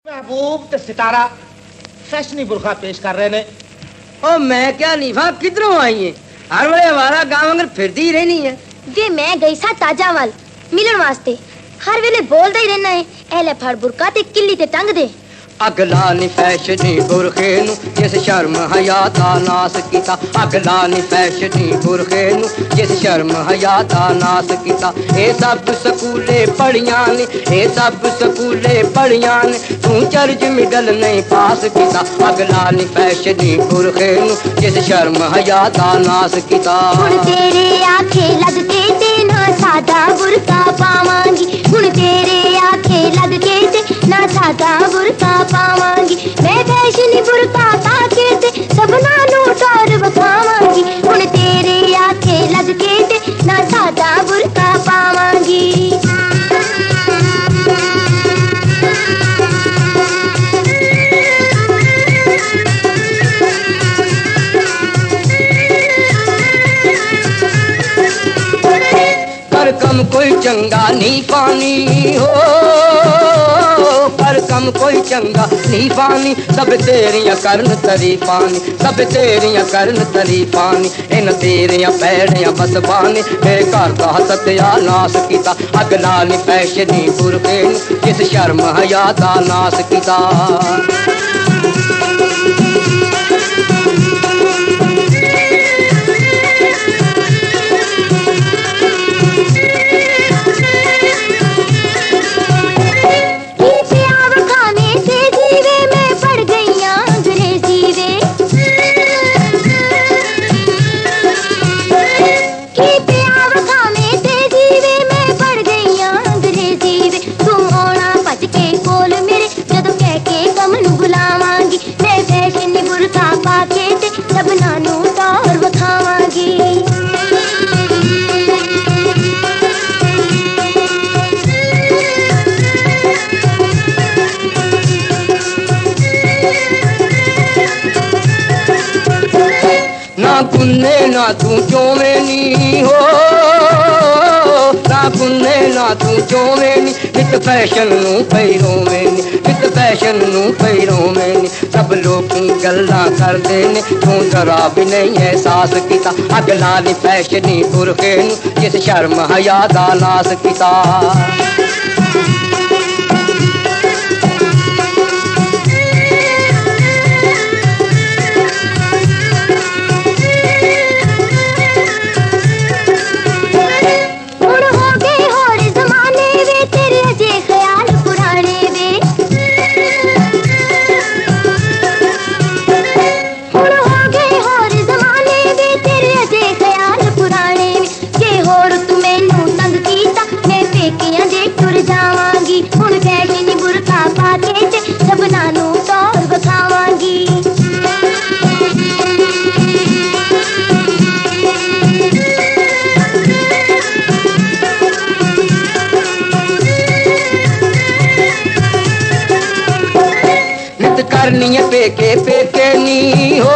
महबूब ते सितारा फैशनी बुरखा पेश कर रहे ने। ओ मैं क्या नीफा किधरों आई है? हर वे हमारा गांव अंगर फिरती रहनी है। वे मैं गई सा ताजावाल मिलन वास्ते हर वेले बोलदा ही रहना है एले फड़ बुरका ते किल्ली ते टंग दे। अगला नी फैशनी बुरखे नु जिस शर्म हया दा नास कीता। अगला नी फैशनी बुरखे नु जिस शर्म हया दा नास कीता। ए सब स्कूले पढ़ियां ने, ए सब स्कूले पढ़ियां ने, तू चर्च मिडल नहीं पास कीता। अगला नी फैशनी बुरखे नु जिस शर्म हया दा नास कीता। हुण तेरे आखे लग के ते ना सादा बुरका पावांगी, हुण तेरे आखे लग के ते ना सादा बुरका पावांगी। मैं फैशनी बुरका पाके ते सबना नु टोर बखावांगी। हुण तेरे आखे लग के ते ना सादा बुरका पावांगी। कर कम कोई चंगा नी पानी हो, कर कम कोई चंगा नी पानी। सब तेरियां करन तरी पानी, सब तेरियां करन तरी पानी। इन तेरियां पैड़ियां बस बानी मेरे घर दा सत्यानाश कीता। अगला नी फैशनी बुरखे नु जिस शर्म हया दा नास कीता। ना कुन्ने ना तू चोवेनी हो, ना कुन्ने ना तू चोवेनी। नित फैशन नू पैरोवेनी, नित फैशन नू पैरोवेनी। सब लोग गल्लां करदे ने तू जरा भी नहीं एहसास कीता। अगला नी फैशनी बुरखे नू जिस शर्म हया दा नास कीता। करनी है पेके पेके नी हो,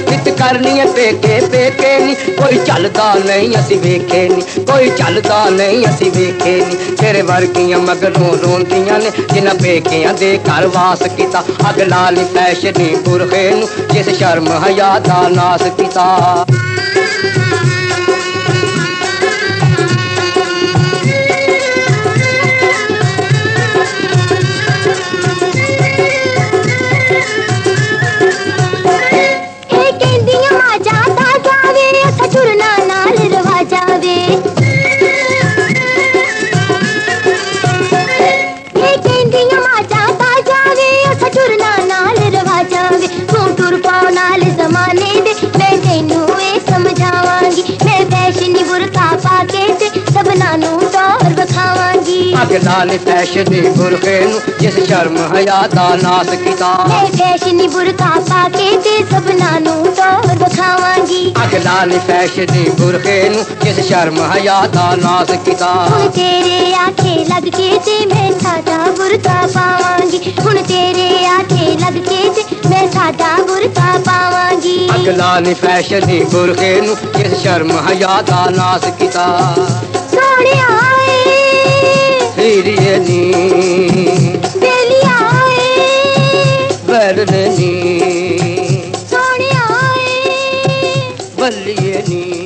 नित करनी है पेके पेके नी। कोई चलदा नहीं असी वेखे नी, कोई चलदा नहीं असी वेखे नी। तेरे वर्गियां मगरों रोंदियां ने जिन्हां पेकियां दे घर वास कीता। अगला नी फैशनी बुरखे नू जिस शर्म हया दा नास कीता। अगला नी फैशनी बुरखे नू जिस शर्म हया दा नास कीता। मैं फैशनी बुरका पाके ते सबना नू टोर बखावांगी। अगला नी फैशनी बुरखे नू जिस शर्म हया दा नास कीता। हुण तेरे आखे लग के ते मैं सादा बुरका पावांगी, हुण तेरे आखे लग के ते मैं सादा बुरका पावांगी। अगला नी फैशनी बुरखे नू जिस शर्म हया दा नास कीता। सोहणिया हीरिए नी नी सोनिया बल्लिए नी